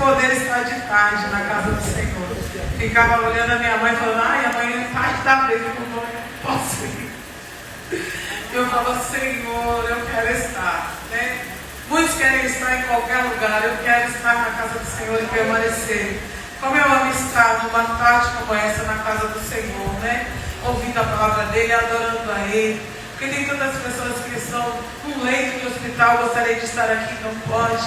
poder estar de tarde na casa do Senhor. Ficava olhando a minha mãe falando, ai, amanhã é tarde da vez, eu não posso ir. Eu falo, Senhor, eu quero estar, né? Muitos querem estar em qualquer lugar, eu quero estar na casa do Senhor e permanecer. Como eu amo estar numa tarde como essa na casa do Senhor, né? Ouvindo a palavra dele, adorando a ele. Porque tem tantas pessoas que estão num leito de hospital, gostaria de estar aqui, não pode.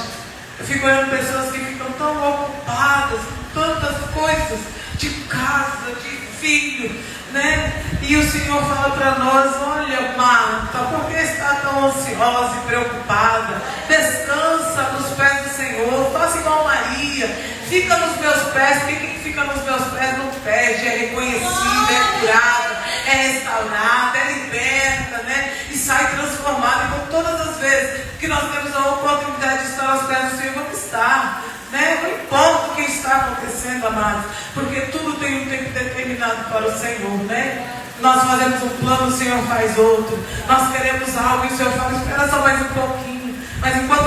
Eu fico olhando pessoas que ficam tão ocupadas com tantas coisas de casa, de filho, né? E o Senhor fala para nós, olha, Marta, por que está tão ansiosa e preocupada? Descansa nos pés do Senhor, faça igual Maria, fica nos meus pés, porque quem fica nos meus pés não perde, é reconhecida, é curada, é restaurada, é liberta, né? E sai transformada. Então todas as vezes que nós temos a oportunidade de estar aos pés do Senhor, vamos estar, né? Não importa o que está acontecendo, amados, porque tudo tem um tempo determinado para o Senhor, né? Nós fazemos um plano, o Senhor faz outro. Nós queremos algo e o Senhor fala, espera só mais um pouquinho. Mas enquanto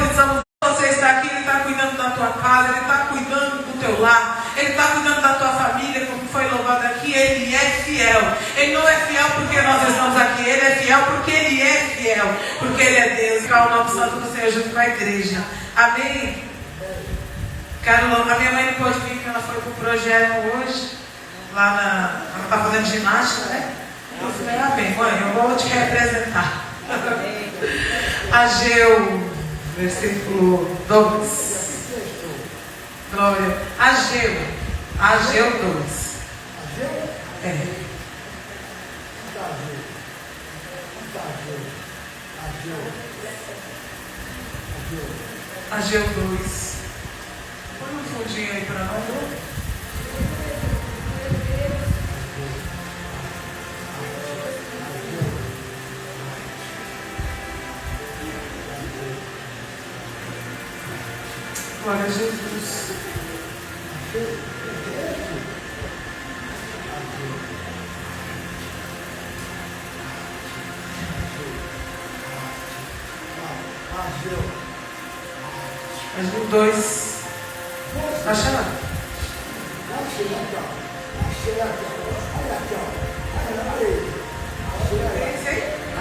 você está aqui, Ele está cuidando da tua casa, Ele está cuidando do teu lar, Ele está cuidando da tua família, como foi louvado aqui. Ele é fiel. Ele não é fiel porque nós estamos aqui, Ele é fiel porque Ele é fiel, porque Ele é Deus. Que o nome santo do Senhor junto com a igreja. Amém? A minha mãe não pôde vir, porque ela foi para o projeto hoje. Ela está fazendo ginástica, né? Eu falei, amém, mãe, eu vou te representar. Ageu, versículo 2. Glória. Ageu 2. É. Ageu 2. Põe um fundinho aí para nós. Glória a Jesus. Ageu 2. Achou?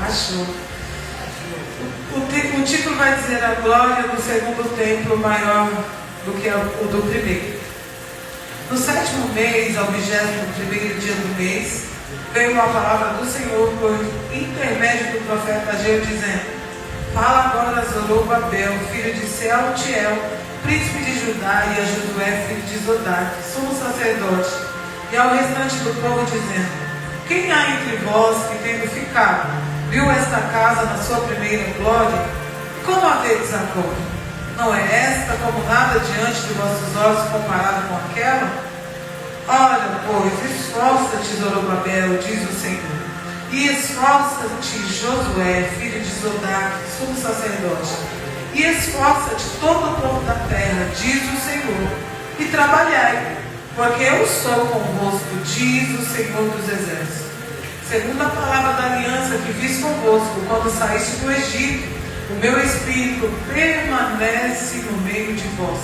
Achou. O título vai dizer a glória do segundo templo maior do que o do primeiro. No 7º mês, ao 21º dia do mês, veio uma palavra do Senhor por intermédio do profeta Ageu, dizendo: fala agora a Zorobabel, filho de Sealtiel, príncipe de Judá, e a Josué, filho de Zodac, sumo sacerdote, e ao restante do povo, dizendo: quem há entre vós que, tendo ficado, viu esta casa na sua primeira glória? Como a vedes agora? Não é esta como nada diante de vossos olhos comparado com aquela? Ora, pois, esforça-te, Zorobabel, diz o Senhor, e esforça-te, Josué, filho de Zodac, sumo sacerdote, e esforça-te todo o povo da terra, diz o Senhor, e trabalhai, porque eu sou convosco, diz o Senhor dos exércitos. Segundo a palavra da aliança que fiz convosco quando saíste do Egito, o meu Espírito permanece no meio de vós.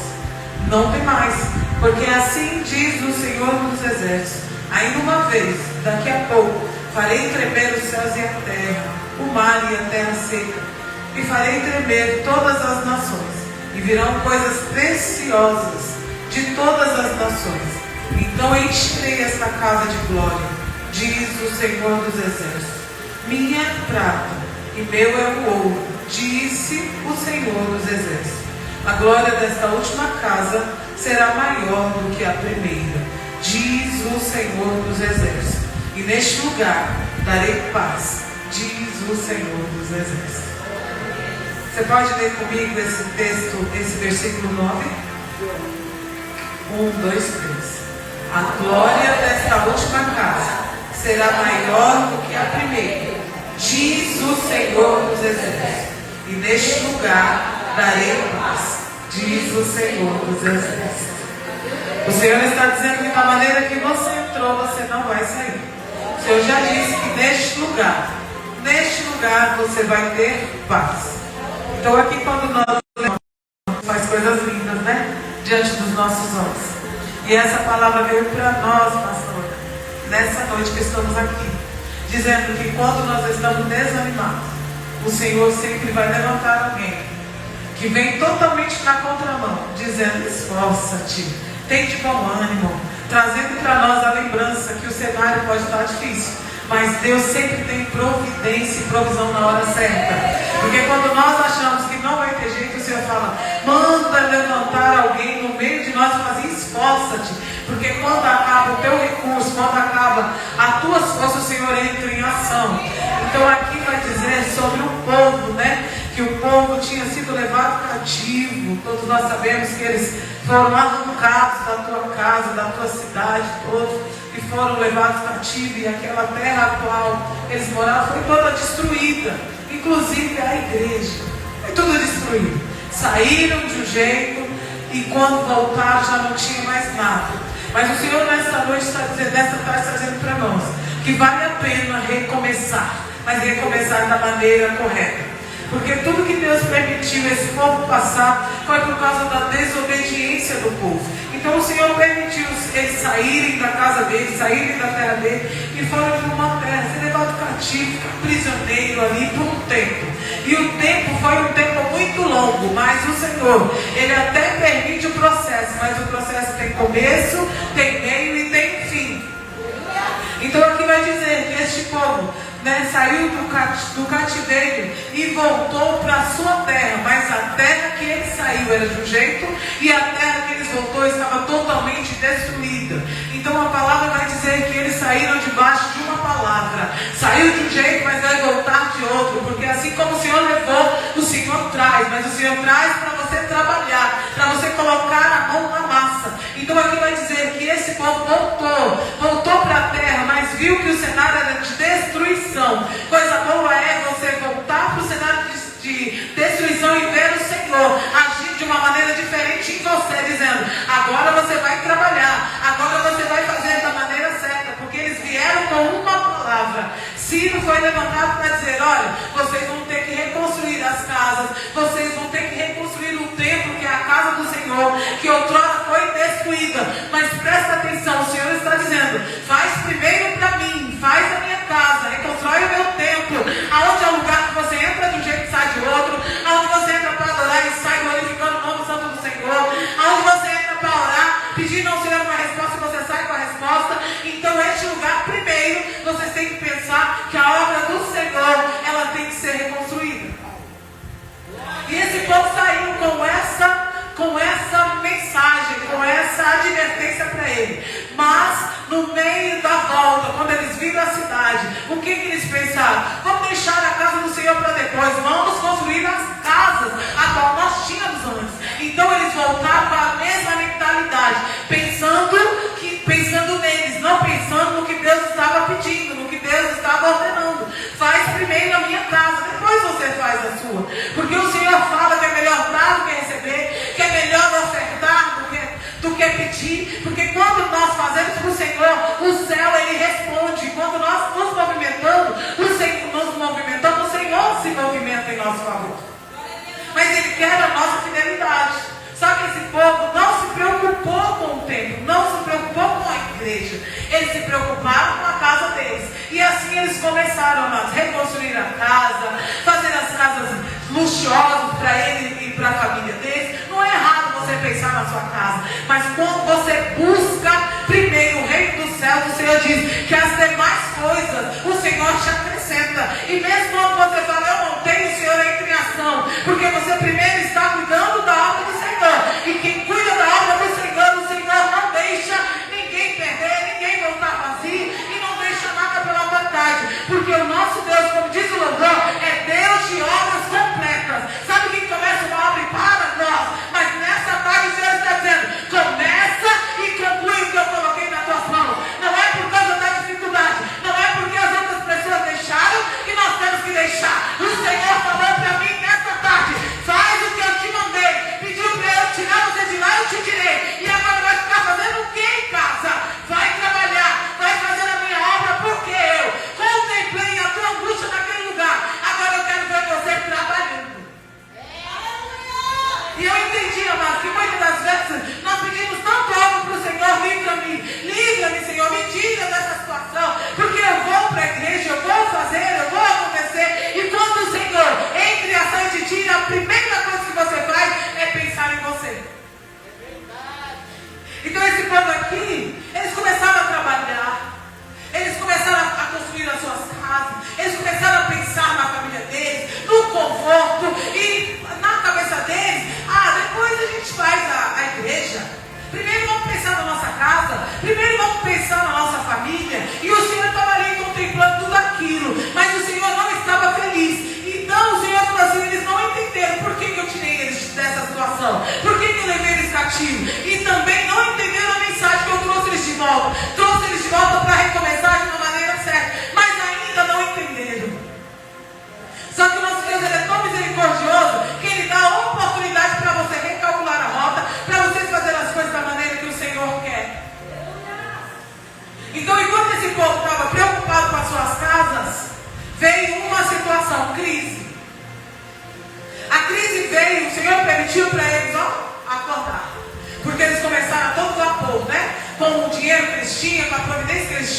Não temais, porque assim diz o Senhor dos exércitos: ainda uma vez, daqui a pouco, farei tremer os céus e a terra, o mar e a terra seca, e farei tremer todas as nações, e virão coisas preciosas de todas as nações. Então encherei esta casa de glória, diz o Senhor dos exércitos. Minha é prata e meu é o ouro, disse o Senhor dos exércitos. A glória desta última casa será maior do que a primeira, diz o Senhor dos exércitos. E neste lugar darei paz, diz o Senhor dos exércitos. Você pode ler comigo esse texto, esse versículo 9? 1, 2, 3. A glória desta última casa será maior do que a primeira, diz o Senhor dos exércitos. E neste lugar darei paz, diz o Senhor dos exércitos. O Senhor está dizendo que da maneira que você entrou, você não vai sair. O Senhor já disse que neste lugar você vai ter paz. Então aqui quando nós faz coisas lindas, né? diante dos nossos olhos. E essa palavra veio para nós, pastor, nessa noite que estamos aqui, dizendo que quando nós estamos desanimados, o Senhor sempre vai levantar alguém que vem totalmente na contramão, dizendo: esforça-te, tem de bom ânimo, trazendo para nós a lembrança que o cenário pode estar difícil, mas Deus sempre tem providência e provisão na hora certa. Porque quando nós achamos que não vai ter jeito, o Senhor fala: manda levantar alguém no meio de nós e fazer, esforça-te. Porque quando acaba o teu recurso, quando acaba as tuas forças, o Senhor entra em ação. Então aqui vai dizer sobre o povo, né? Que o povo tinha sido levado cativo. Todos nós sabemos que eles foram arrancados da tua casa, da tua cidade, todos, e foram levados cativos. E aquela terra atual eles moravam foi toda destruída, inclusive a igreja, foi tudo destruído. Saíram de um jeito e quando voltaram já não tinha mais nada. Mas o Senhor nesta noite está dizendo, nesta tarde está dizendo para nós que vale a pena recomeçar, mas recomeçar da maneira correta. Porque tudo que Deus permitiu esse povo passar foi por causa da desobediência do povo. Então o Senhor permitiu eles saírem da casa deles, saírem da terra deles e foram para uma terra, ser levado cativo, prisioneiro ali por um tempo. E o tempo foi um tempo muito longo, mas o Senhor, Ele até permite o processo, mas o processo tem começo, tem meio e tem fim. Então aqui vai dizer que este povo, né, saiu do cativeiro e voltou para a sua terra, mas a terra que ele saiu era de um jeito e a terra que eles voltou estava totalmente destruída. Então a palavra vai dizer que eles saíram debaixo de uma palavra. Saiu de um jeito, mas vai voltar de outro, porque assim como o Senhor levou, o Senhor traz, mas o Senhor traz para você trabalhar, para você colocar a mão na massa. Então aqui vai dizer que esse povo voltou para a terra, mas viu que o cenário era de destruição. Coisa boa é você voltar para o cenário de destruição e ver o Senhor agir de uma maneira diferente em você, dizendo: agora você vai trabalhar, agora você vai fazer da maneira certa, porque eles vieram com uma palavra. Ciro foi levantado para dizer: olha, vocês vão ter que reconstruir as casas, vocês vão ter que reconstruir o templo, que é a casa do Senhor, que outrora foi destruída. Mas presta atenção, o Senhor está dizendo: faz primeiro para mim, faz a minha casa, reconstrói o meu templo, aonde é o lugar que você entra de um jeito e sai de outro, aonde você entra para adorar e sai glorificando o nome santo do Senhor, aonde você entra para orar, pedindo ao Senhor uma resposta e você sai com a resposta. Então este lugar, primeiro, vocês têm que pensar que a obra do Senhor, ela tem que ser reconstruída. E esse povo saiu com essa mensagem, com essa advertência para ele. Mas no meio da volta, quando eles viram a cidade, o que eles pensaram? Vamos deixar a casa do Senhor para depois, vamos construir as casas a qual nós tínhamos antes. Então eles voltaram para a mesma mentalidade, pensando neles, não pensando no que Deus estava pedindo, no que Deus estava ordenando. Faz primeiro a minha casa, depois você faz a sua. Porque o Senhor fala que é melhor dar do que receber, que é melhor ofertar do que pedir. Porque quando nós fazemos para o Senhor, o céu ele responde. Quando nós nos movimentamos, o Senhor se movimenta em nosso favor. Mas Ele quer a nossa fidelidade. Só que esse povo não se preocupou com o templo, não se preocupou com a igreja. Eles se preocuparam com a casa deles. E assim eles começaram a reconstruir a casa, fazer as casas luxuosas para eles e para a família deles. Não é errado você pensar na sua casa, mas quando você busca primeiro o reino dos céus, o Senhor diz que as demais coisas o Senhor te acrescenta. E mesmo quando você fala: eu não tenho, o Senhor entra em ação, porque você primeiro está cuidando da obra do Senhor. E quem cuida da obra do Senhor, o Senhor não deixa ninguém perder, ninguém voltar vazio e não deixa nada pela vontade. Porque o nosso Deus, como diz o louvor, é Deus de obras completas. Sabe quem começa uma obra e para? Nós. Mas nessa tarde o Senhor está dizendo: começa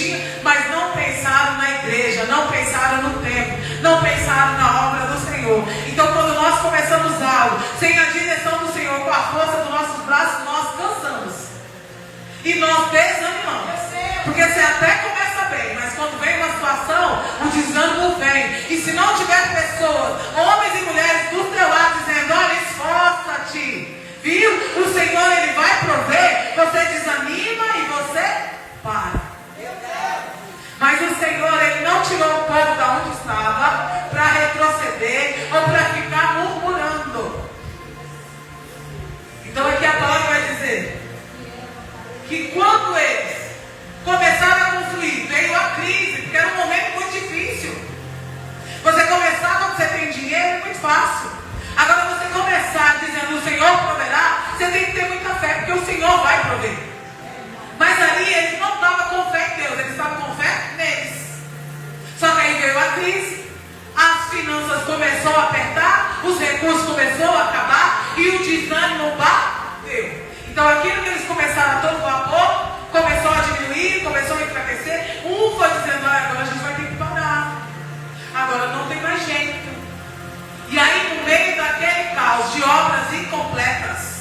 tinha, mas não pensaram na igreja, não pensaram no templo, não pensaram na obra do Senhor. Então, quando nós começamos algo sem a direção do Senhor, com a força dos nossos braços, nós cansamos e nós desanimamos. Porque você até começa bem, mas quando vem uma situação, o desânimo vem. E se não tiver pessoas, homens e mulheres do teu lado dizendo: olha, esforça-te, viu? O Senhor, Ele vai prover. Você desanima e você para. Mas o Senhor, Ele não tirou o povo da onde estava para retroceder ou para ficar murmurando. Então aqui a palavra vai dizer que quando eles começaram a construir, veio a crise, porque era um momento muito difícil. Você começar quando você tem dinheiro é muito fácil. Agora você começar dizendo: o Senhor proverá, você tem que ter muita fé, porque o Senhor vai prover. Mas ali eles não estavam com fé em Deus, eles estavam com fé neles. Só que aí veio a crise, as finanças começaram a apertar, os recursos começaram a acabar e o desânimo bateu. Então aquilo que eles começaram a todo vapor começou a diminuir, começou a enfraquecer. Um foi dizendo: olha, agora a gente vai ter que parar, agora não tem mais jeito. E aí, no meio daquele caos de obras incompletas,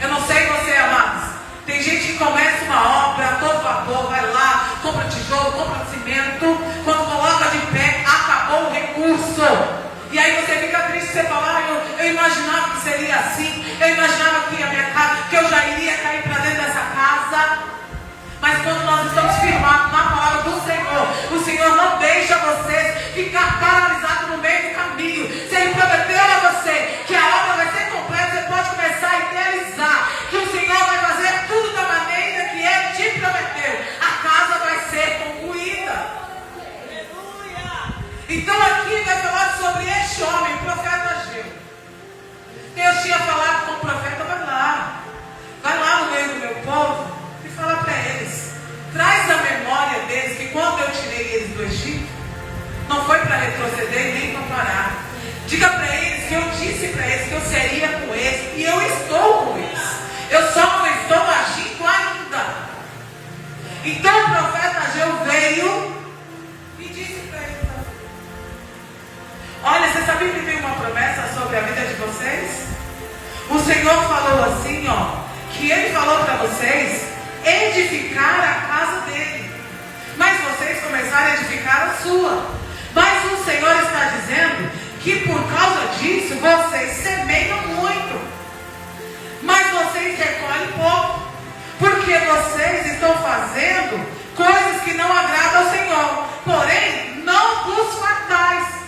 eu não sei você, amados, tem gente que começa uma obra a todo vapor, vai lá, compra tijolo, compra cimento, quando coloca de pé, acabou o recurso. E aí você fica triste, você fala: eu imaginava que seria assim, eu imaginava que a minha casa, que eu já iria cair para dentro dessa casa. Mas quando nós estamos firmados na palavra do Senhor, o Senhor não deixa vocês ficar paralisados no meio do caminho. Se Ele prometeu a você que a obra vai ser completa, você pode começar a idealizar que o Senhor vai fazer tudo da maneira que Ele te prometeu. A casa vai ser concluída. Então aqui vai falar sobre este homem, o profeta Ageu. Deus tinha falado com o profeta: vai lá no meio do meu povo e fala para eles, traz a memória deles que quando eu tirei eles do Egito, não foi para retroceder nem para parar. Diga para eles que eu disse para eles que eu seria com eles, e eu estou com eles. Eu só não estou agindo ainda. Então o profeta Ageu veio e disse para eles: olha, você sabia que tem uma promessa sobre a vida de vocês? O Senhor falou assim, que Ele falou para vocês edificar a casa dele, mas vocês começaram a edificar a sua. Mas o Senhor está dizendo que por causa disso vocês semeiam muito, mas vocês recolhem pouco, porque vocês estão fazendo coisas que não agradam ao Senhor. Porém, não vos fartais.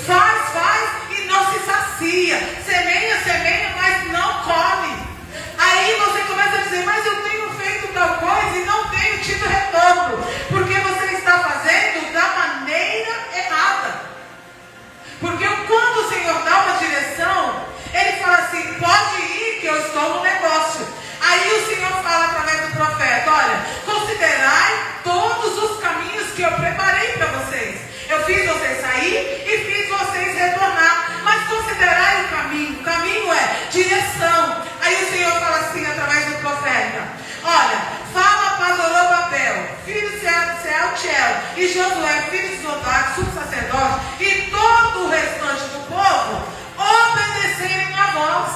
Faz e não se sacia. Semeia, mas não come. Aí você começa a dizer: mas eu tenho feito tal coisa e não tenho tido retorno, porque você está fazendo da maneira errada. Porque quando o Senhor dá uma direção, Ele fala assim: pode ir que eu estou no negócio. Aí o Senhor fala através do profeta: olha, considerai todos os caminhos que eu preparei para vocês. Eu fiz vocês sair e fiz vocês retornar, mas considerai o caminho. O caminho é direção. Aí o Senhor fala assim através do profeta: olha, fala para Zorobabel, filho de Sealtiel, e Josué, filho de Zodac, subsacerdote, e todo o restante do povo obedecerem a voz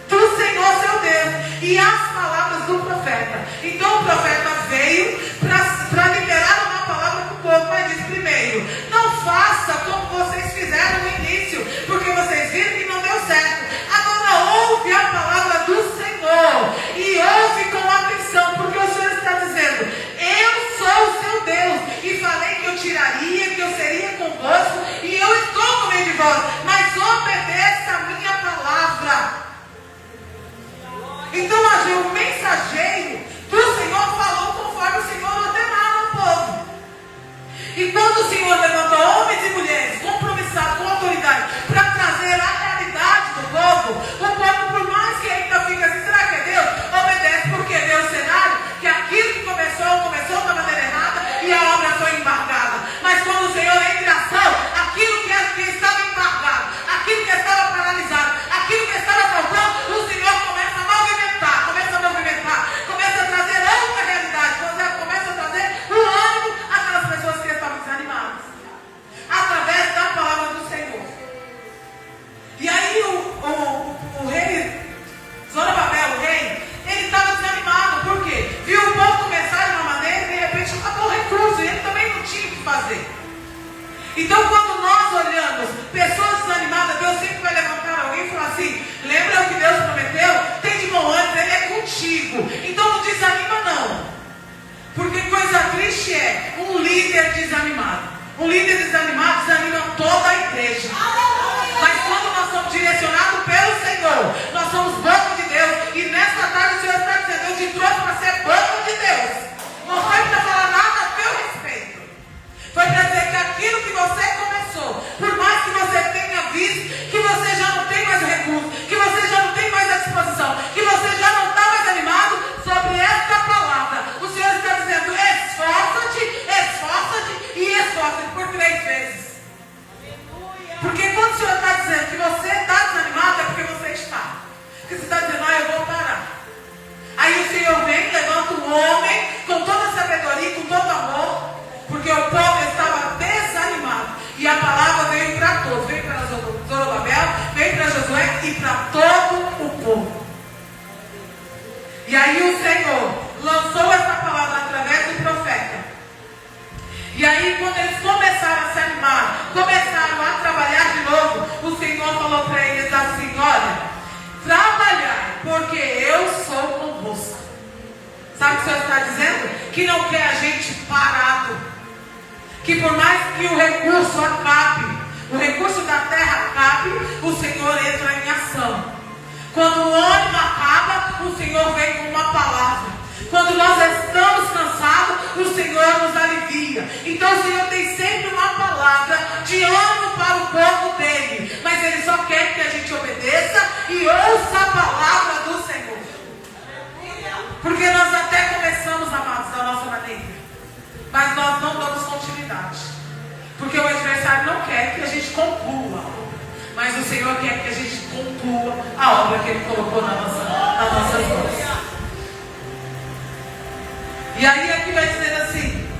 do Senhor seu Deus e as palavras do profeta. Então o profeta veio para liberar uma palavra para o povo, mas diz primeiro: não faça como vocês fizeram no início, porque vocês viram que não deu certo. Agora ouve a palavra do Senhor e ouve com atenção, porque o Senhor está dizendo: eu sou o seu Deus e falei que eu tiraria, que eu seria convosco, e eu estou no meio de vós, mas obedeça a minha palavra. Então Ageu, o mensageiro do Senhor, falou conforme o Senhor ordenava ao povo. E quando o Senhor levantou homens e mulheres compromissados com autoridade para trazer a realidade do povo, o povo, por mais que ainda fica assim: será que é Deus? Obedece, porque vê o cenário que aquilo que começou da maneira errada e a obra foi embargada. Mas quando o Senhor entra em ação, aquilo que estava embargado, aquilo que estava paralisado, aquilo que estava faltando, o Senhor começa a movimentar, começa a trazer outra realidade, começa a trazer um Um líder desanimado desanima toda a igreja. Mas quando nós somos direcionados pelo Senhor, nós somos banco de Deus. E nesta tarde o Senhor está dizendo: eu te trouxe para ser banco de Deus. Não foi para falar nada a teu respeito. Foi para dizer que aquilo que você começou, por mais que você tenha visto que você já não tem mais recurso, que você já não tem mais a disposição, que você já não está mais animado, sobre esta palavra, o Senhor está dizendo: esforça-te, esforça-te e esforça-te por 3 vezes. Porque quando o Senhor está dizendo que você está desanimado, é porque você está. Porque você está dizendo: eu vou parar. Aí o Senhor vem, levanta um homem com toda a sabedoria, com todo amor, porque o povo estava desanimado. E a palavra veio para todos. Veio para Zorobabel, veio para Josué e para todo o povo. E aí o Senhor lançou essa palavra através do profeta. E aí quando eles começaram a se animar, começaram a trabalhar de novo, o Senhor falou para eles assim: olha, trabalhar, porque eu sou convosco. Sabe o que o Senhor está dizendo? Que não quer a gente parado. Que por mais que o recurso acabe, o recurso da terra acabe, o Senhor entra em ação. Quando o ânimo acaba, o Senhor vem com uma palavra. Quando nós estamos cansados, o Senhor nos alivia. Então o Senhor tem sempre uma palavra de ânimo para o povo dele. Mas Ele só quer que a gente obedeça e ouça a palavra do Senhor. Porque nós até começamos, amados, da nossa maneira, mas nós não damos continuidade. Porque o adversário não quer que a gente conclua, mas o Senhor quer que a gente conclua a obra que Ele colocou nas nossas mãos. E aí aqui vai dizer assim: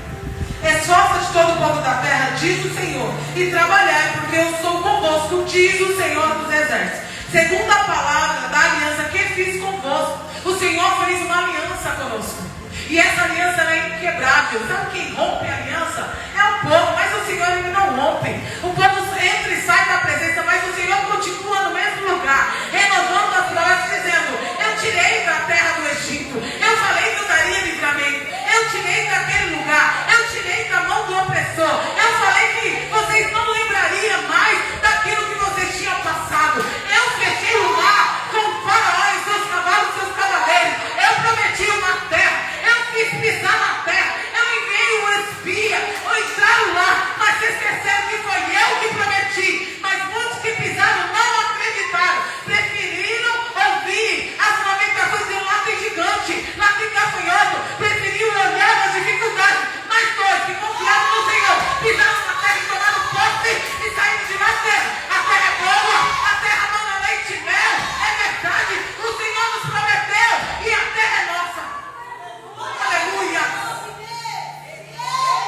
esforça de todo o povo da terra, diz o Senhor, e trabalhai, porque eu sou convosco, diz o Senhor dos exércitos. Segundo a palavra da aliança que fiz convosco, o Senhor fez uma aliança conosco. E essa aliança é inquebrável. Sabe quem rompe a aliança? É o povo, mas o Senhor ele não rompe. O povo entra e sai da presença, mas o Senhor continua no mesmo lugar, renovando as promessas, dizendo: eu tirei da terra do Egito, eu falei que eu daria livramento, eu tirei daquele lugar, eu tirei da mão do opressor, eu falei que vocês não lembrariam mais daquilo que vocês tinham passado. Eu fechei o mar com faraós, seus cavalos, seus cavaleiros. Eu prometi uma terra, eu fiz pisar na terra, eu enviei um espia, entraram lá, mas vocês esqueceram que foi eu que prometi. Mas muitos que pisaram não acreditaram, preferiram ouvir as lamentações de um lá tem gigante, lá tem gafanhoto, preferiram olhar as dificuldades. Mas dois que confiaram no Senhor, pisaram na terra e tomaram posse e saíram de lá. A terra é boa, a terra manda leite e mel, é verdade, o Senhor nos prometeu e a terra é nossa. Aleluia!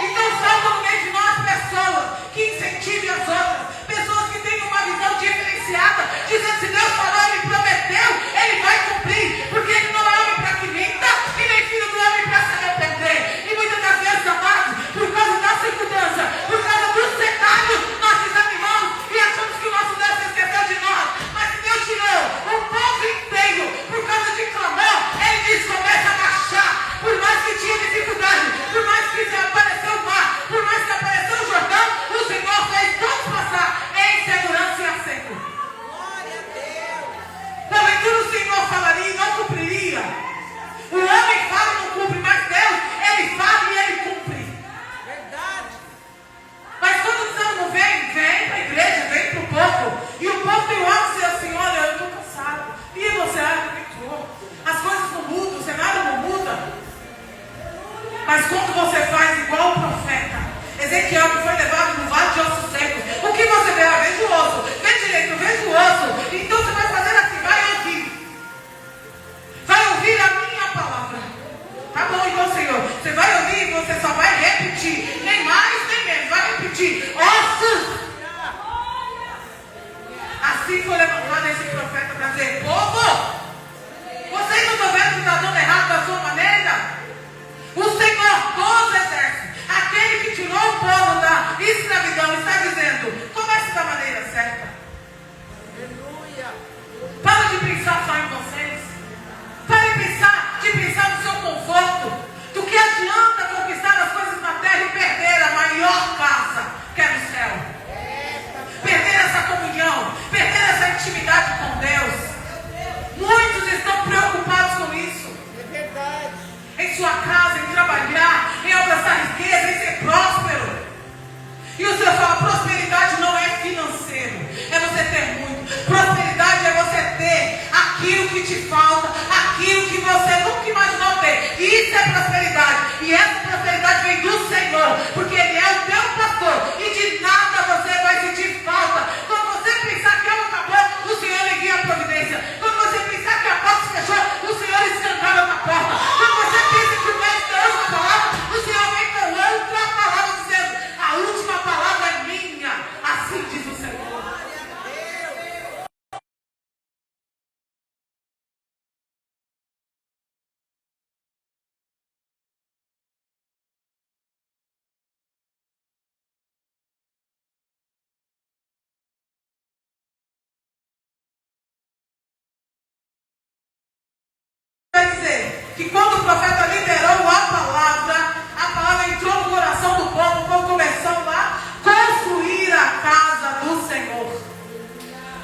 Então salva no meio de nós pessoas que incentivem as outras, pessoas que tenham uma visão diferenciada, dizendo: se Deus falou, Ele prometeu, Ele vai cumprir, porque Ele não é homem para que minta, e nem filho do homem para se arrepender. E muitas das vezes, amados, por causa da circunstância, por causa do cenário, nós desanimamos e achamos que o nosso Deus se esqueceu de nós. Mas Deus tirou o povo inteiro por causa de clamor. Ele diz: começa a marchar. Por mais que tinha dificuldade, por mais que apareceu o mar, por mais que apareceu o Jordão, o Senhor fez todos passar em segurança e a seco. Glória a Deus. Porventura o Senhor falaria e não cumpriria. O homem fala e não cumpre, mas Deus, Ele fala e Ele cumpre. Verdade. Mas quando o desânimo vem para a igreja, vem para o povo, e o povo tem hora de dizer assim: olha, eu estou cansado. E você, eu estou. As coisas não mudam, o cenário não muda. Mas quando você faz igual o profeta Ezequiel, que foi levado no vale de ossos secos, o que você vê? Veja o osso, vê direito, veja o osso. Então você vai fazer assim: vai ouvir. Vai ouvir a minha palavra. Tá bom, então, Senhor, você vai ouvir e você só vai repetir. Nem mais, nem menos, vai repetir: ossos. Assim foi levantado esse profeta para dizer: povo, vocês não estão vendo que está dando errado da sua maneira? O Senhor dos exércitos, aquele que tirou o povo da escravidão, está dizendo: comece da maneira certa. Aleluia. Para de pensar só em vocês. Para de pensar no seu conforto. Do que adianta conquistar as coisas em sua casa, em trabalhar, em alcançar riqueza, em ser próspero. E o Senhor fala, prosperidade não é financeiro, é você ter muito. Prosperidade é você ter aquilo que te falta, aquilo que você nunca imaginou ter. Isso é prosperidade. E essa prosperidade vem do Senhor, porque Ele é o teu pastor. E de nada você vai sentir falta. Quando você pensar que algo acabou, o Senhor envia a providência. Quando você pensar que a porta se fechou, o Senhor escancara a porta. Quando você pensa que o médico deu uma palavra, o Senhor vem com outra palavra dizendo, a última palavra é minha. Assim diz o Senhor. Quer dizer, que quando o profeta liberou a palavra entrou no coração do povo, o povo começou lá a construir a casa do Senhor.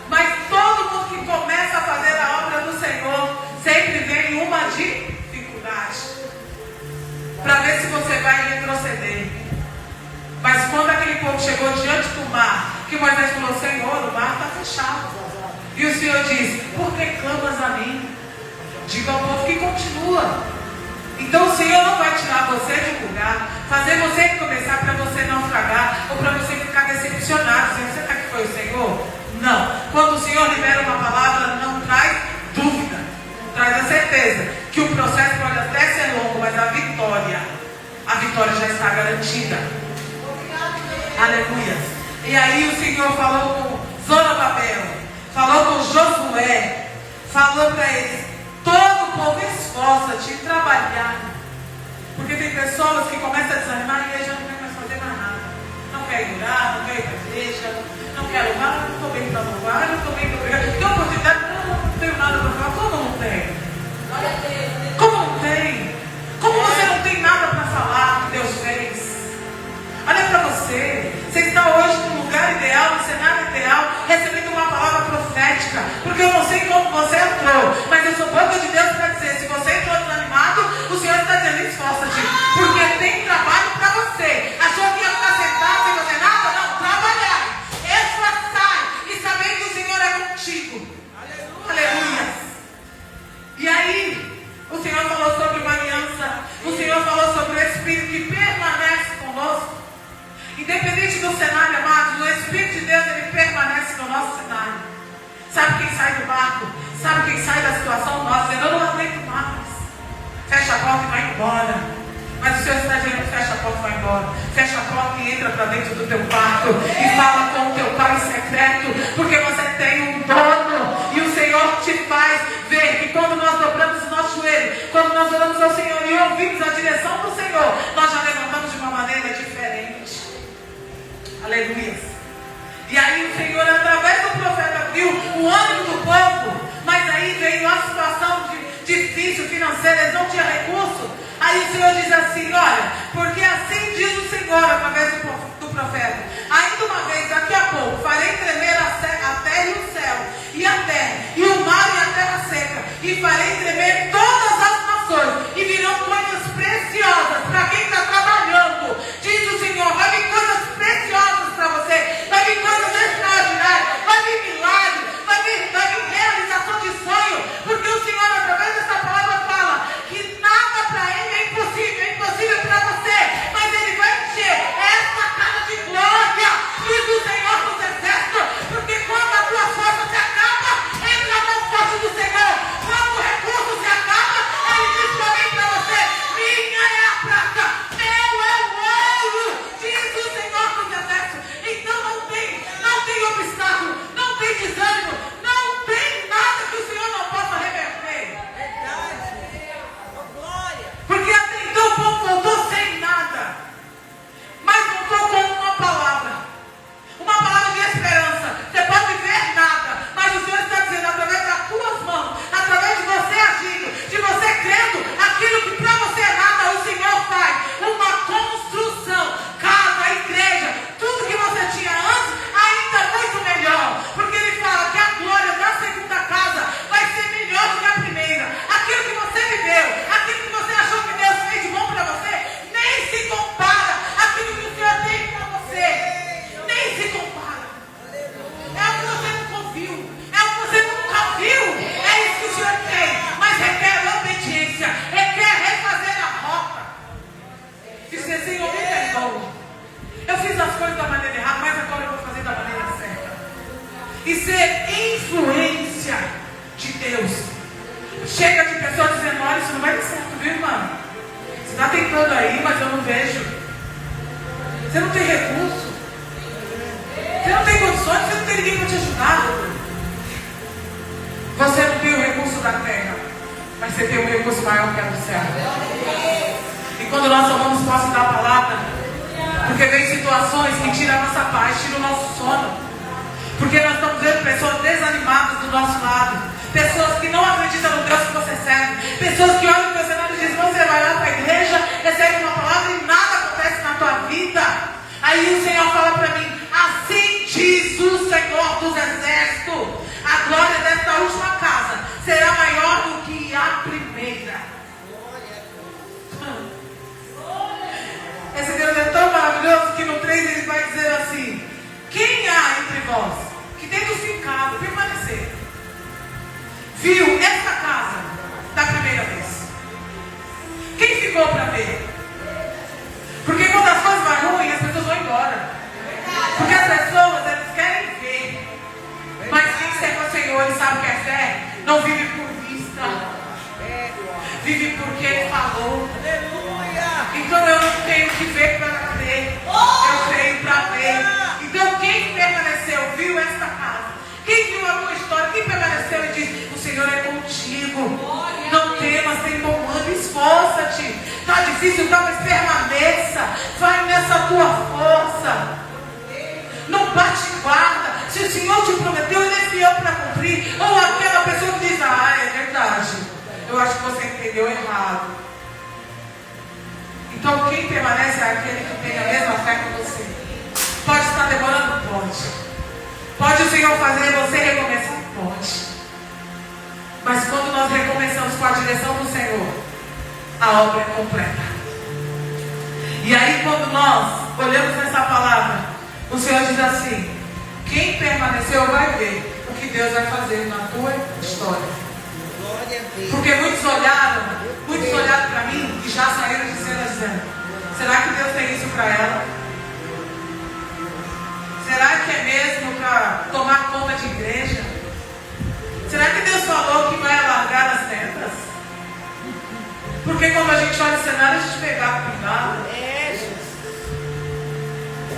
Mas todo mundo que começa a fazer a obra do Senhor, sempre vem uma dificuldade, para ver se você vai retroceder. Mas quando aquele povo chegou diante do mar, que Moisés falou, Senhor, o mar está fechado. E o Senhor diz, por que clamas a mim? Diga ao povo que continua. Então o Senhor não vai tirar você de um lugar, fazer você começar para você naufragar, ou para você ficar decepcionado. Será que foi o Senhor? Não. Quando o Senhor libera uma palavra, não traz dúvida, traz a certeza que o processo pode até ser longo, mas a vitória já está garantida. Aleluia. E aí o Senhor falou com Zorobabel, falou com Josué, falou para eles, todo o povo esforça-te em trabalhar. Porque tem pessoas que começam a desanimar, a igreja não quer mais fazer mais nada. Não quer ir orar, não quer ir para a igreja, não quer louvar, não estou bem para louvar, não estou bem para pregar. Tem oportunidade? Não tenho nada para falar. Como não tem? Como não tem? Como você não tem nada para falar que Deus fez? Olha para você. Você está hoje no lugar ideal, no cenário ideal, recebendo uma palavra profética. Porque eu não sei como você entrou, mas eu sou boca de Deus para dizer, se você entrou desanimado, o Senhor está dizendo, esforça-te. Porque tem trabalho para você. Achou que ia ficar sentado sem fazer nada? Não, trabalhar. Esforçar. E saber que o Senhor é contigo. Aleluia. E aí, o Senhor falou sobre uma aliança. O Senhor falou sobre o Espírito que permanece conosco. Independente do cenário, amados, o Espírito de Deus, ele permanece no nosso cenário. Sabe quem sai do barco? Sabe quem sai da situação? Nós, eu não aguento mais. Fecha a porta e vai embora. Mas o Senhor está dizendo, fecha a porta e vai embora. Fecha a porta e entra para dentro do teu quarto. E fala com o teu Pai secreto. Porque você tem um dono. E o Senhor te faz ver que quando nós dobramos o nosso joelho, quando nós oramos ao Senhor e ouvimos a direção do Senhor, nós já levantamos de uma maneira diferente. Aleluia. E aí o Senhor, através do profeta, viu o ânimo do povo. Mas aí veio a situação difícil financeira, eles não tinham recurso. Aí o Senhor diz assim, olha, porque assim diz o Senhor através do profeta, ainda uma vez, daqui a pouco, farei tremer a terra e o céu, e a terra, e o mar e a terra seca, e farei tremer todas as nações, e virão coisas preciosas para quem está trabalhando. Diz o Senhor, vai vir coisas preciosas para você, vai vir coisas extraordinárias, vai vir milagres, vai vir realização de sonho, porque o Senhor, através dessa palavra, fala que nada para Ele é impossível para você, mas Ele vai encher essa casa de glória, diz o Senhor dos Exércitos, você tem um recurso maior que é do céu. E quando nós tomamos posse da palavra, porque vem situações que tiram a nossa paz, tiram o nosso sono. Porque nós estamos vendo pessoas desanimadas do nosso lado. Pessoas que não acreditam no Deus que você serve. Pessoas que olham para o cenário e dizem, você vai lá para a igreja, recebe uma palavra e nada acontece na tua vida. Aí o Senhor fala para mim, assim diz o Senhor dos Exércitos, a glória desta última casa será maior do que a primeira. Esse Deus é tão maravilhoso que no 3 ele vai dizer assim, quem há entre vós que tendo ficado, permanecer, viu esta casa da primeira vez? Quem ficou para ver? Porque quando as coisas vão ruim, as pessoas vão embora. Porque as pessoas, elas querem ver. Mas quem serve ao Senhor, ele sabe que é fé, não vive por vista. Vive porque ele falou. Então eu não tenho que ver para ver. Eu creio para ver. Então quem permaneceu, viu esta casa. Quem viu a tua história, quem permaneceu e diz, o Senhor é contigo. Não temas, tem bom ânimo, esforça-te. Está difícil, tá, mas permaneça. Vai nessa tua força. Não bate guarda. Se o Senhor te prometeu, ele é fiel para cumprir. Ou aquela pessoa que diz, é verdade. Eu acho que você entendeu errado. Então quem permanece é aquele que tem a mesma fé que você. Pode estar demorando? Pode. Pode o Senhor fazer você recomeçar? Pode. Mas quando nós recomeçamos com a direção do Senhor, a obra é completa. E aí quando nós olhamos nessa palavra, o Senhor diz assim, quem permaneceu vai ver o que Deus vai fazer na tua história. Porque muitos olharam para mim e já saíram de cena dizendo, será que Deus tem isso para ela? Será que é mesmo para tomar conta de igreja? Será que Deus falou que vai alargar as tendas? Porque quando a gente olha o cenário, a gente pega cuidado.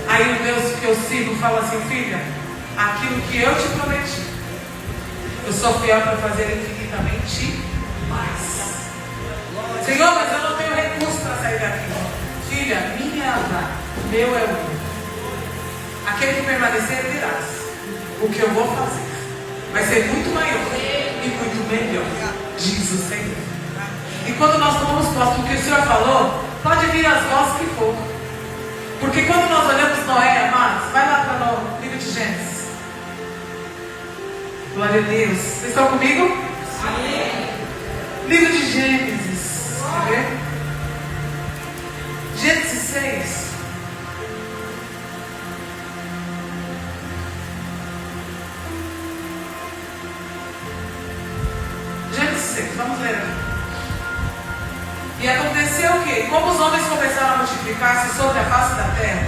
Aí o Deus que eu sigo fala assim, filha, aquilo que eu te prometi, eu sou fiel para fazer infinitamente mais. Senhor, mas eu não tenho recurso para sair daqui. Filha, minha é azar, meu é o meu. Aquele que permanecer virás. O que eu vou fazer vai ser muito maior e muito melhor, diz o Senhor. E quando nós tomamos posse do que o Senhor falou, pode vir as vozes que for. Porque quando nós olhamos Noé, amados, vai lá para o livro de Gênesis. Glória a Deus. Vocês estão comigo? Sim. Livro de Gênesis. Quer ver? Gênesis 6. Vamos ler aqui. E aconteceu que, como os homens começaram a multiplicar-se sobre a face da terra,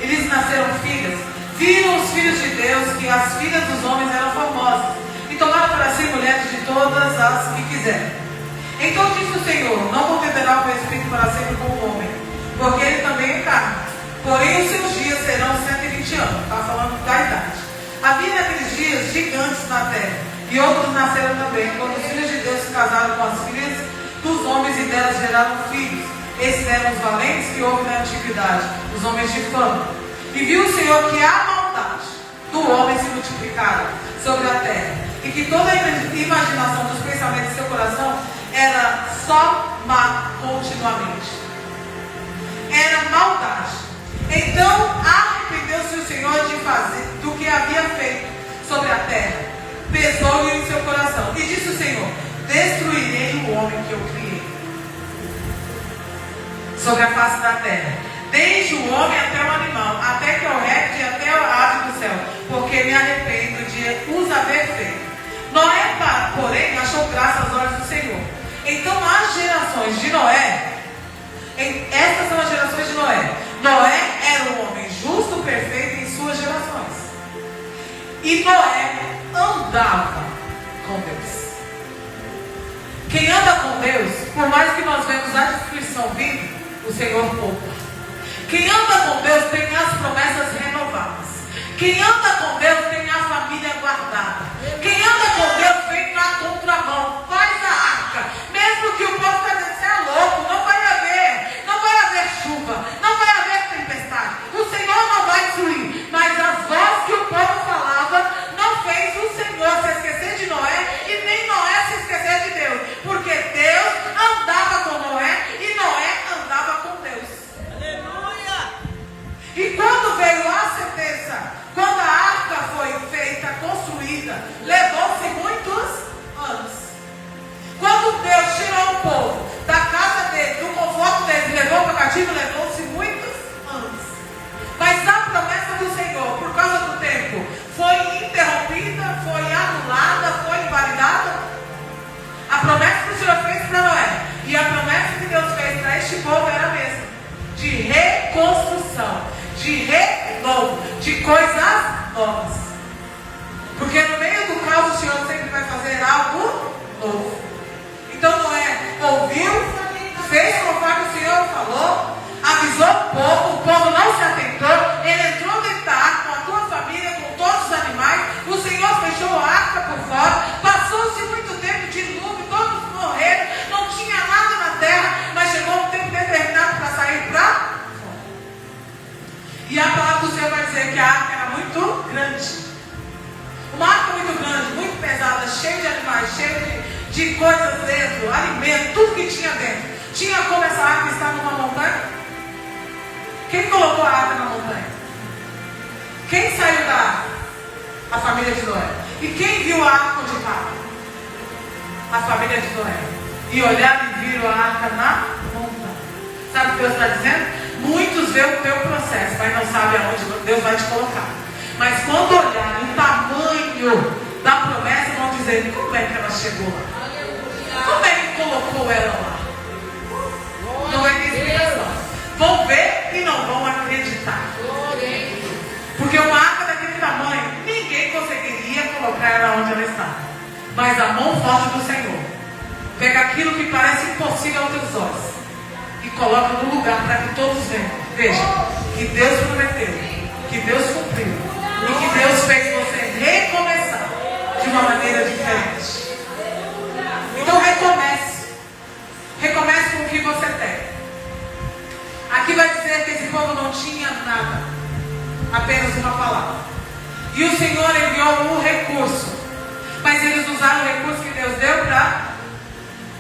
e lhes nasceram filhas, viram os filhos de Deus que as filhas dos homens eram formosas, e tomaram para si mulheres de todas as que quiserem. Então disse o Senhor, não contenderá o meu espírito para sempre com o homem, porque ele também é carne. Porém os seus dias serão 120 anos. Está falando da idade. Havia naqueles dias gigantes na terra, e outros nasceram também, quando os filhos de Deus se casaram com as filhas dos homens e delas geraram filhos. Esses eram os valentes que houve na antiguidade, os homens de fama. E viu o Senhor que a maldade do homem se multiplicara sobre a terra, e que toda a imaginação dos pensamentos de seu coração era só má continuamente. Era maldade. Então arrependeu-se o Senhor de fazer do que havia feito sobre a terra. Pesou-lhe em seu coração. E disse o Senhor, destruirei o homem que eu criei sobre a face da terra, desde o homem até o animal, até que eu réptil e até a ave do céu, porque me arrependo de os haver feito. Noé, porém, achou graça aos olhos do Senhor. Então as gerações de Noé, estas são as gerações de Noé. Noé era um homem justo, perfeito em suas gerações. E Noé andava com Deus. Quem anda com Deus, por mais que nós vemos a destruição vindo, o Senhor poupa. Quem anda com Deus tem as promessas renovadas. Quem anda com Deus tem a família guardada. Quem anda com Deus vem na contramão, faz a arca. Mesmo novas. Porque no meio do caos o Senhor sempre vai fazer algo novo. Então não é ouviu, fez conforme o Senhor falou, avisou o povo não se atentou, ele entrou dentro da arca com a tua família, com todos os animais, o Senhor fechou a arca por fora, passou-se muito tempo de dilúvio, todos morreram, não tinha nada na terra, mas chegou um tempo determinado para sair para fora. E a palavra do Senhor vai dizer que a arca era muito grande. Uma arca muito grande, muito pesada, cheia de animais, cheia de coisas dentro, alimento, tudo que tinha dentro. Tinha como essa arca estar numa montanha? Quem colocou a arca na montanha? Quem saiu da arca? A família de Noé. E quem viu a arca onde estava? A família de Noé. E olharam e viram a arca na montanha. Sabe o que Deus está dizendo? Muitos veem o teu processo, mas não sabem aonde Deus vai te colocar. Mas quando olharem o tamanho da promessa, vão dizer: como é que ela chegou lá? Como é que colocou ela lá? Não é explicação. Vão ver e não vão acreditar. Porque uma arca daquele tamanho, ninguém conseguiria colocar ela onde ela está. Mas a mão forte do Senhor pega aquilo que parece impossível aos teus olhos e coloca no lugar para que todos vejam que Deus prometeu, que Deus cumpriu e que Deus fez você recomeçar de uma maneira diferente. Então recomece. Recomece com o que você tem. Aqui vai dizer que esse povo não tinha nada, apenas uma palavra. E o Senhor enviou um recurso, mas eles usaram o recurso que Deus deu para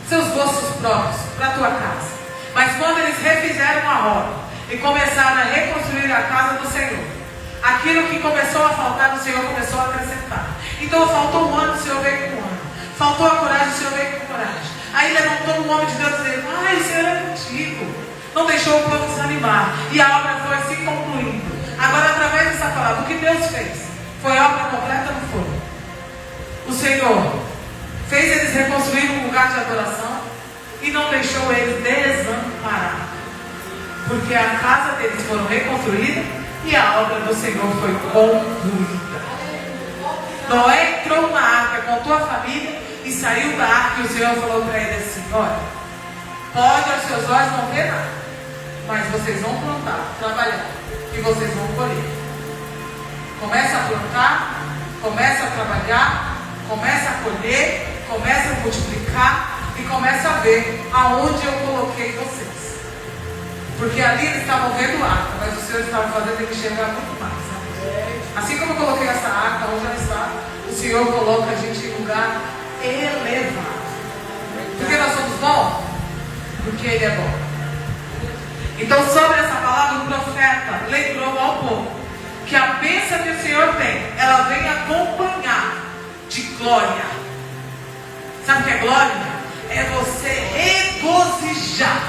seus gostos próprios, para a tua casa. Mas quando eles refizeram a obra e começaram a reconstruir a casa do Senhor, aquilo que começou a faltar, o Senhor começou a acrescentar. Então faltou um ano, o Senhor veio com um ano. Faltou a coragem, o Senhor veio com coragem. Aí levantou um homem de Deus dizendo: ai, o Senhor é contigo. Não deixou o povo desanimar. E a obra foi se concluindo. Agora, através dessa palavra, o que Deus fez? Foi obra completa, não foi? O Senhor fez eles reconstruir um lugar de adoração e não deixou eles desamparados. Porque a casa deles foi reconstruída e a obra do Senhor foi concluída. Noé entrou na arca com a tua família e saiu da arca e o Senhor falou para ele assim: olha, pode aos seus olhos não ver nada, mas vocês vão plantar, trabalhar e vocês vão colher. Começa a plantar, começa a trabalhar, começa a colher, começa a multiplicar e começa a ver aonde eu coloquei vocês. Porque ali eles estavam vendo a arca, mas o Senhor estava fazendo ele enxergar muito mais. Né? Assim como eu coloquei essa arca onde ela está, o Senhor coloca a gente em lugar elevado. Porque nós somos bons? Porque Ele é bom. Então, sobre essa palavra, o profeta lembrou ao povo que a bênção que o Senhor tem, ela vem acompanhar de glória. Sabe o que é glória? É você regozijar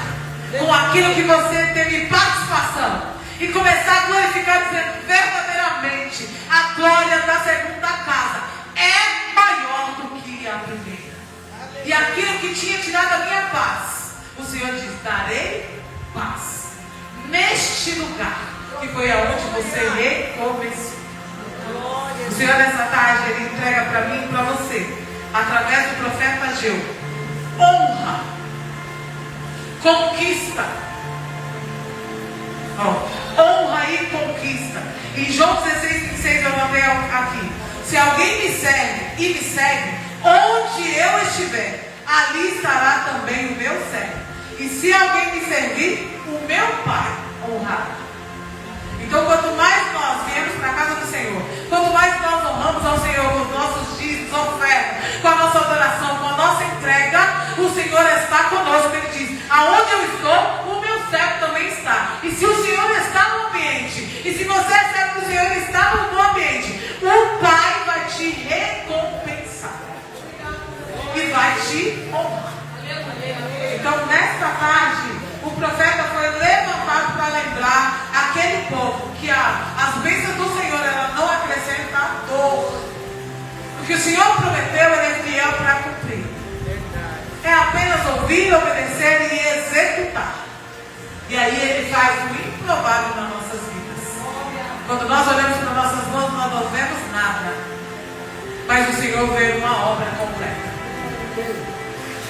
com aquilo que você teve participação e começar a glorificar, dizendo: verdadeiramente a glória da segunda casa é maior do que a primeira. E aquilo que tinha tirado a minha paz, o Senhor diz: darei paz neste lugar, que foi aonde você recomeçou. O Senhor nessa tarde, Ele entrega para mim e para você, através do profeta Ageu, honra, conquista. Honra e conquista. Em João 16:26 eu mandei aqui: se alguém me serve e me segue, onde eu estiver, ali estará também o meu servo. E se alguém me servir, o meu Pai honrará. Então, quanto mais nós viemos para a casa do Senhor, quanto mais nós honramos ao Senhor com os nossos dízimos, ofertas, com a nossa adoração, com a nossa entrega, o Senhor está conosco. Ele diz: aonde eu estou, o meu servo também está. E se o Senhor está no ambiente, e se você é servo do Senhor e está no ambiente, o Pai vai te recompensar e vai te honrar. Então, nesta tarde, o profeta foi levantado para lembrar aquele povo que as bênçãos do Senhor, ela não acrescenta dor. Porque o Senhor prometeu, Ele é fiel para cumprir. É apenas ouvir, obedecer Senhor ver uma obra completa.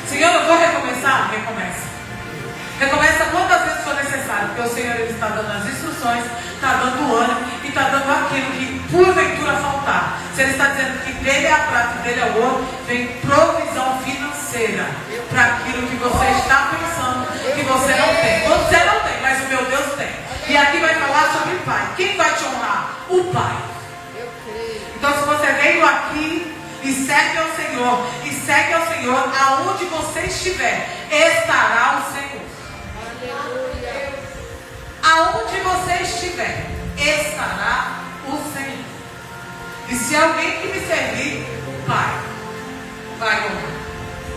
Senhor, eu vou recomeçar? Recomeça. Recomeça quantas vezes for necessário, porque o Senhor ele está dando as instruções, está dando o ânimo e está dando aquilo que porventura faltar. Se Ele está dizendo que dele é a prata e dele é o ouro, vem provisão financeira para aquilo que você está pensando que você não tem. Você não tem, mas o meu Deus tem. E aqui vai falar sobre o Pai. Quem vai te honrar? O Pai. Então, se você veio aqui e segue ao Senhor, aonde você estiver, estará o Senhor. Aonde você estiver, estará o Senhor. E se alguém que me servir, o Pai vai honrar.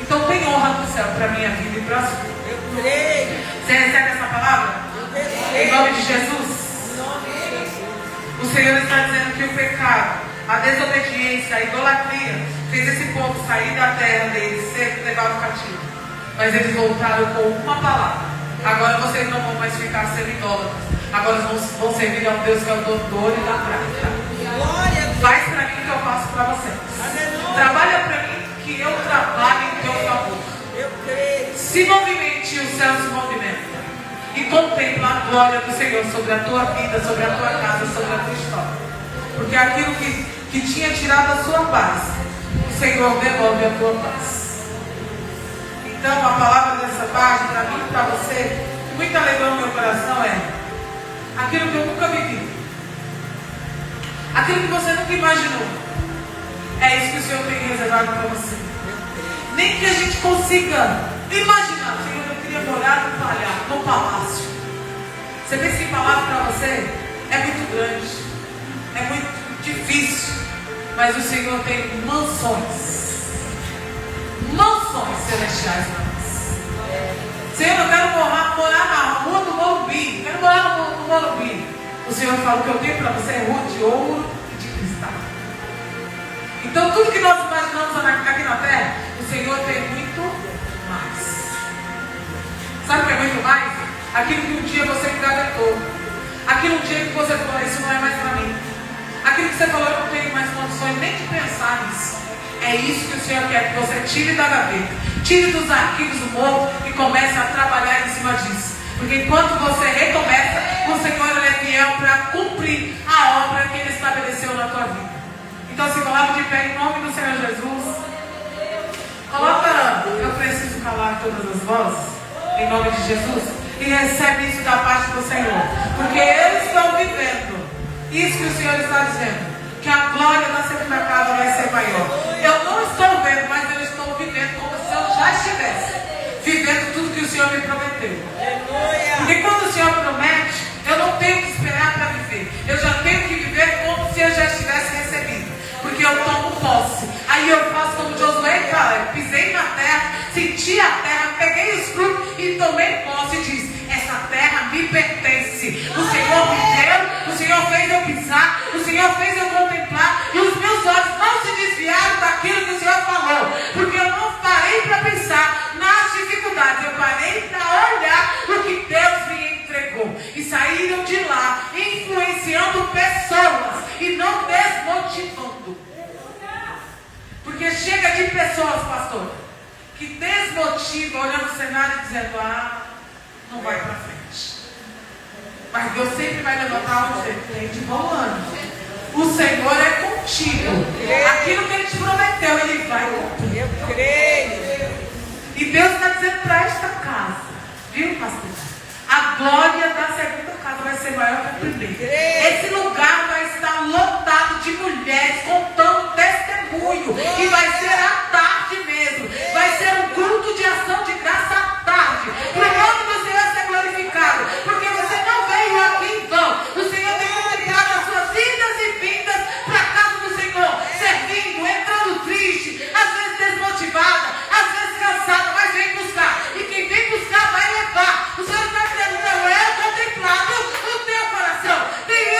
Então tem honra no céu para a minha vida e para a sua. Eu creio. Você recebe essa palavra? Em nome de Jesus. O Senhor está dizendo que o pecado, a desobediência, a idolatria fez esse povo sair da terra deles, ser levado cativo. Mas eles voltaram com uma palavra. Agora vocês não vão mais ficar sendo idólatras. Agora vão servir ao Deus que é o doutor e da prática. Faz para mim o que eu faço para vocês. Trabalha para mim que eu trabalho em teu favor. Se movimente, o céu se movimenta. E contempla a glória do Senhor sobre a tua vida, sobre a tua casa, sobre a tua história. Porque aquilo que tinha tirado a sua paz, o Senhor devolve a tua paz. Então a palavra dessa tarde, para mim e para você, que muito alegrou no meu coração é aquilo que eu nunca vivi. Aquilo que você nunca imaginou. É isso que o Senhor tem reservado para você. Nem que a gente consiga imaginar. Senhor, eu queria morar no palácio. Você pensa que palácio para você é muito grande, é muito difícil, mas o Senhor tem mansões celestiais para nós. Senhor, eu quero morar na rua do Morumbi. Quero morar no Morumbi. O Senhor fala que eu tenho para você é rua de ouro e de cristal. Então tudo que nós imaginamos aqui na terra, o Senhor tem muito mais. Sabe o que é muito mais? Aquilo que um dia você engavetou. Aquilo um dia que você falou, isso não é mais para mim. Aquilo que você falou, eu não tenho mais condições nem de pensar nisso. É isso que o Senhor quer, que você tire da gaveta, tire dos arquivos do morro e comece a trabalhar em cima disso. Porque enquanto você recomeça, o Senhor ele é fiel para cumprir a obra que Ele estabeleceu na tua vida. Então se coloca de pé em nome do Senhor Jesus. Coloca, eu preciso calar todas as vozes, em nome de Jesus, e recebe isso da parte do Senhor. Porque eles estão vivendo isso que o Senhor está dizendo. Que a glória da segunda casa vai ser maior. Eu não estou vendo, mas eu estou vivendo como se eu já estivesse vivendo tudo que o Senhor me prometeu. Porque quando o Senhor promete, eu não tenho que esperar para viver. Eu já tenho que viver como se eu já estivesse recebido. Porque eu tomo posse. Aí eu faço como Josué e Caleb. Pisei na terra, senti a terra, peguei os frutos e tomei posse e disse: essa terra me pertence. O Senhor me deu, o Senhor fez eu pisar, o Senhor fez eu contemplar, e os meus olhos não se desviaram daquilo que o Senhor falou, porque eu não parei para pensar nas dificuldades, eu parei para olhar o que Deus me entregou, e saíram de lá influenciando pessoas e não desmotivando. Porque chega de pessoas, pastor, que desmotivam olhando o cenário e dizendo: não vai para frente. Mas Deus sempre vai levantar você. Tem de bom ânimo. O Senhor é contigo. Aquilo que Ele te prometeu, Ele vai cumprir. Eu creio. E Deus está dizendo para esta casa, viu, pastor? A glória da segunda casa vai ser maior que a primeira. Esse lugar vai estar lotado de mulheres contando testemunho. E vai ser à tarde mesmo. Vai ser um culto de ação de graça à tarde. Para o nome do Senhor ser glorificado. Porque você não veio aqui em vão. O Senhor tem multiplicado as suas idas e vindas para a casa do Senhor. Servindo, entrando triste, às vezes desmotivada, às vezes cansada, mas vem buscar. E quem vem buscar vai levar. O Senhor está dizendo: não é contemplado o teu coração. Tem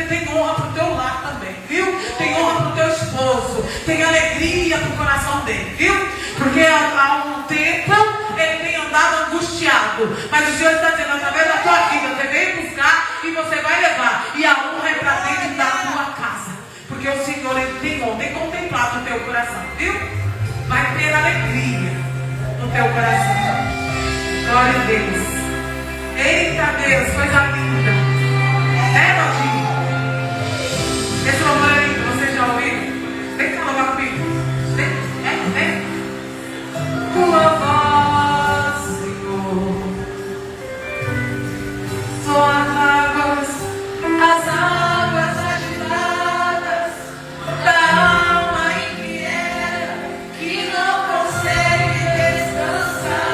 tem honra para o teu lar também, viu? Tem honra para o teu esposo, tem alegria para o coração dele, viu? Porque há um tempo ele tem andado angustiado, mas o Senhor está dizendo, através da tua vida, você veio buscar e você vai levar, e a honra é para dentro da tua casa, porque o Senhor ele tem honra, tem contemplado o teu coração, viu? Vai ter alegria no teu coração. Glória a Deus. Eita Deus, coisa linda. Nodinho? Esse louvor é lindo, vocês já ouviram? Vem cá louvar comigo. Vem. Tua voz, Senhor, suas águas, as águas agitadas da alma inquieta que não consegue descansar.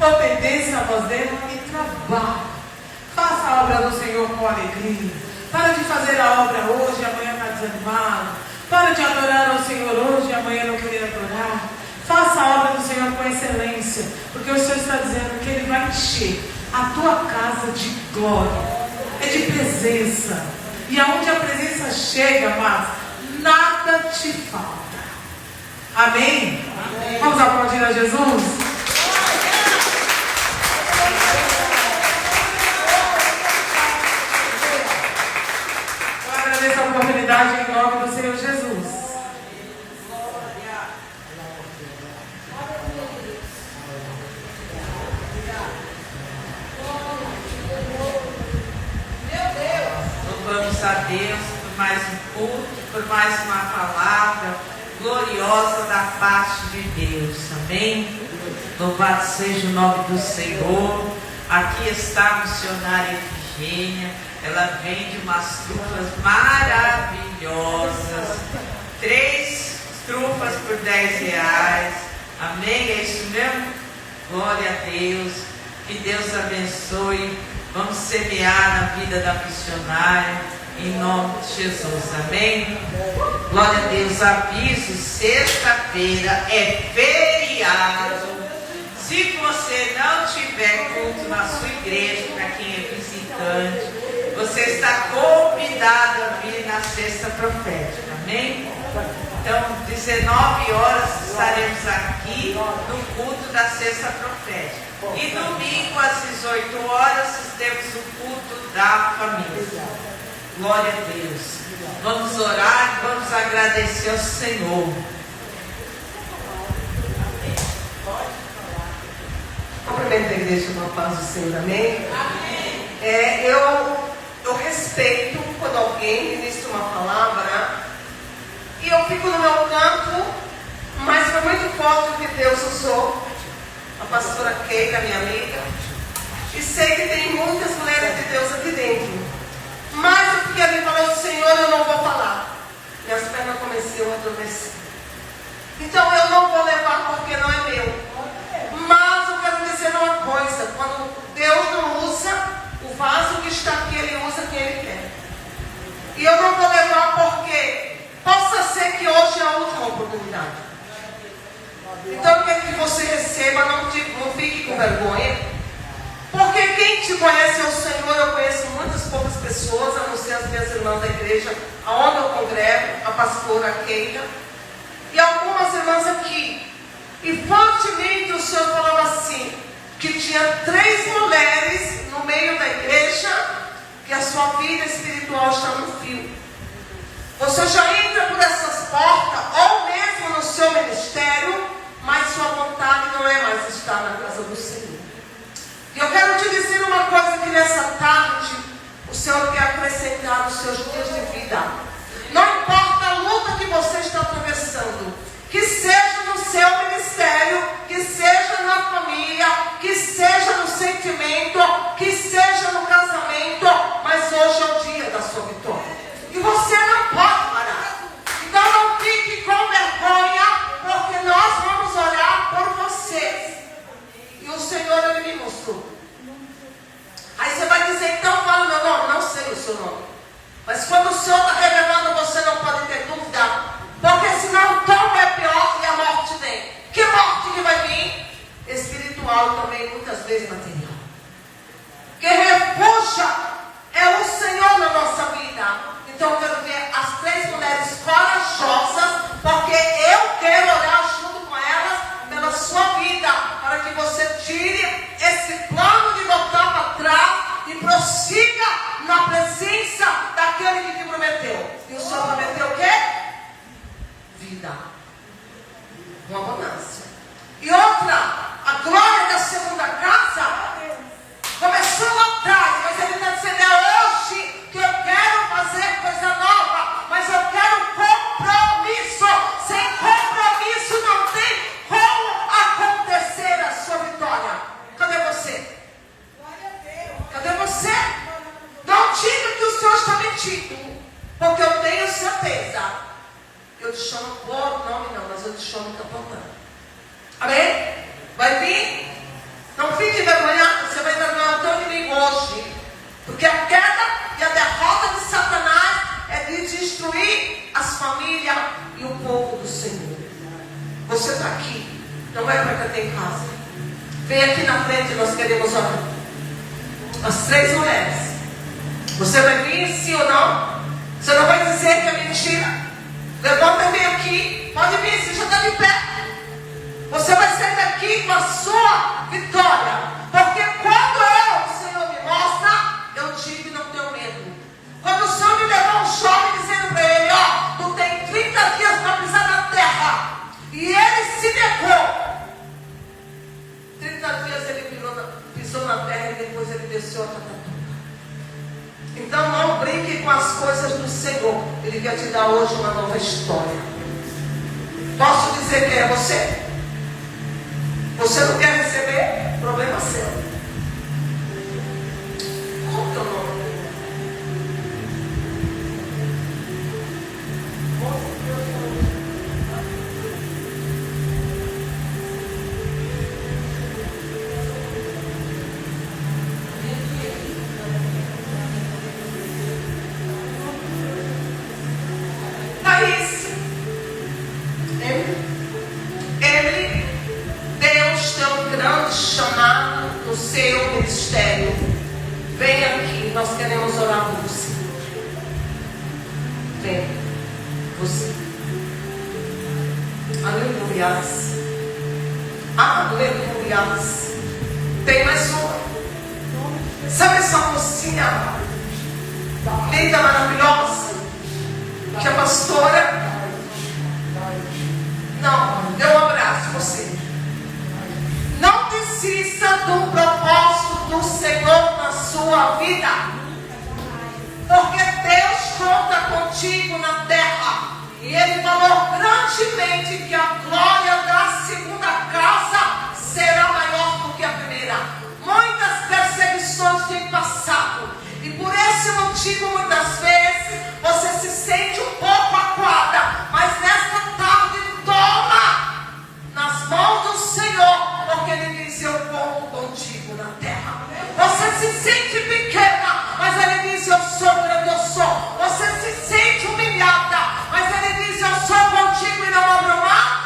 Obedeça a voz dele e trabalhe. Faça a obra do Senhor com alegria. Para de fazer a obra hoje e amanhã está desanimado. Para de adorar ao Senhor hoje e amanhã não querer adorar. Faça a obra do Senhor com excelência, porque o Senhor está dizendo que Ele vai encher a tua casa de glória, é de presença. E aonde a presença chega, mas nada te falta. Amém? Amém. Vamos aplaudir a Jesus? Eu agradeço a oportunidade em nome do Senhor Jesus. Louvamos a Deus por mais um culto, por mais uma palavra gloriosa da parte de Deus. Amém? Louvado seja o nome do Senhor. Aqui está a missionária Efigênia. Ela vende umas trufas maravilhosas. 3 trufas por R$10. Amém? É isso mesmo? Glória a Deus. Que Deus abençoe. Vamos semear na vida da missionária, em nome de Jesus, amém? Glória a Deus, aviso, sexta-feira é feriado. Se você não tiver culto na sua igreja, para quem é visitante, você está convidado a vir na sexta profética, amém? Então, 19 horas estaremos aqui no culto da sexta profética. E domingo às 18 horas temos o culto da família. Glória a Deus. Vamos orar, vamos agradecer ao Senhor. Cumprimento a igreja com a paz do Senhor, amém? Amém. Eu respeito quando alguém ministra uma palavra e eu fico no meu canto, mas foi muito forte o que Deus usou a pastora Keila, minha amiga, e sei que tem muitas mulheres de Deus aqui dentro, mas eu fiquei ali falando: Senhor, eu não vou falar. Minhas pernas começaram a adormecer. Então eu não vou levar porque não é meu. Mas eu quero dizer uma coisa: quando Deus não usa o vaso que está aqui, Ele usa quem Ele quer. E eu não vou levar porque possa ser que hoje é a última oportunidade. Então eu quero que você receba, não fique com vergonha. Porque quem te conhece é o Senhor. Eu conheço muitas poucas pessoas, a não ser as minhas irmãs da igreja, aonde eu congrego, a pastora Keila, e algumas irmãs aqui. E fortemente o Senhor falou assim, que tinha 3 mulheres no meio da igreja, que a sua vida espiritual está no fio. Você já entra por essas portas, ou mesmo no seu ministério, mas sua vontade não é mais estar na casa do Senhor. E eu quero te dizer uma coisa, que nessa tarde o Senhor quer acrescentar nos seus dias de vida. Não importa a luta que você está atravessando, que seja no seu ministério, que seja na família, que seja no sentimento, que seja no casamento, mas hoje é o dia da sua vitória. E você não pode parar. Então não fique com vergonha, porque nós vamos orar por vocês. E o Senhor, Ele me mostrou. Aí você vai dizer: então fala o meu nome. Não sei o seu nome, mas quando o Senhor está revelando, você não pode ter dúvida, porque senão o tombo é pior e a morte vem. Que morte que vai vir? Espiritual e também muitas vezes material. Que repuxa é o Senhor na nossa vida. Então eu quero ver as 3 mulheres corajosas, porque eu quero orar junto com elas pela sua vida, para que você tire esse plano de voltar para trás e prossiga na presença daquele que te prometeu. E o Senhor prometeu o quê? Vida, uma abundância. E outra, a glória da segunda casa começou lá atrás, mas Ele está dizendo: é hoje que eu quero fazer coisa nova, mas eu quero compromisso. Sem compromisso não tem como acontecer a sua vitória. Cadê você? Cadê você? Não diga que o Senhor está mentindo, porque eu tenho certeza. Eu te chamo por nome não, mas eu te chamo capotando. Amém? Vai vir? Não fique envergonhado, você vai envergonhar o teu inimigo hoje. Porque a queda e a derrota de Satanás é de destruir as famílias e o povo do Senhor. Você está aqui, não é para ter em casa. Vem aqui na frente, nós queremos orar. As 3 mulheres. Você vai vir sim ou não? Você não vai dizer que é mentira? Levanta e vem aqui. Pode vir, você já está de pé. Você vai sair daqui com a sua vitória. Porque quando o Senhor me mostra, eu digo e não tenho medo. Quando o Senhor me levou um jovem dizendo para ele, ó, tu tem 30 dias para pisar na terra. E ele se negou. 30 dias ele pisou na terra e depois ele desceu a Tatatua. Então não brinque com as coisas do Senhor. Ele quer te dar hoje uma nova história. Posso dizer quem é você? Você não quer receber? Problema seu. Qual é o teu nome? No seu ministério, vem aqui, nós queremos orar por você. Vem, você. Aleluias. Aleluias. Tem mais uma. Sabe essa mocinha linda, maravilhosa, que a pastora? Não, deu um abraço você. Não desista do propósito do Senhor na sua vida. Porque Deus conta contigo na terra. E Ele falou grandemente que a glória da segunda casa será maior do que a primeira. Muitas perseguições têm passado. E por esse motivo, muitas vezes, você se sente um pouco acuada. Mas nesta tarde, toma nas mãos do Senhor. Porque Ele diz, eu conto contigo na terra. Você se sente pequena, mas Ele diz, eu sou grandioso. Você se sente humilhada, mas Ele diz, eu sou contigo e não abro mão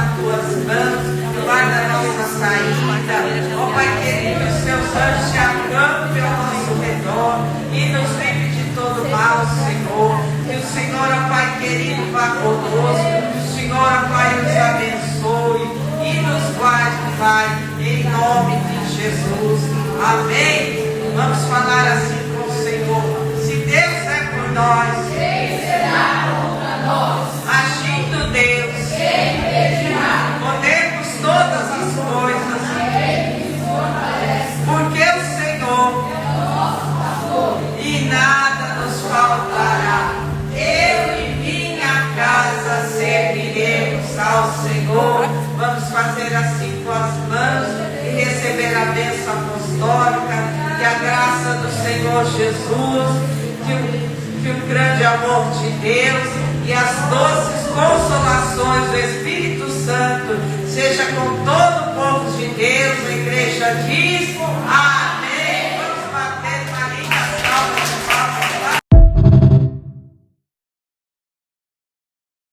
nas tuas mãos. Guarda a nossa saída. Ó Pai querido, que os teus anjos se acampem ao nosso redor e nos livre de todo mal, Senhor. Que o Senhor, ó Pai querido, vá conosco. Que o Senhor, ó Pai, nos abençoe e nos guarde, Pai, em nome de Jesus. Amém. Vamos falar assim com o Senhor. Se Deus é por nós, quem será contra nós? Agindo Deus, quem impedirá? Podemos todas as coisas, porque o Senhor é o nosso pastor e nada nos faltará. Eu e minha casa serviremos ao Senhor. Vamos fazer assim com as mãos e receber a bênção apostólica. Que a graça do Senhor Jesus, que o grande amor de Deus e as doces consolações do Espírito Santo seja com todo o povo de Deus. A igreja diz amém.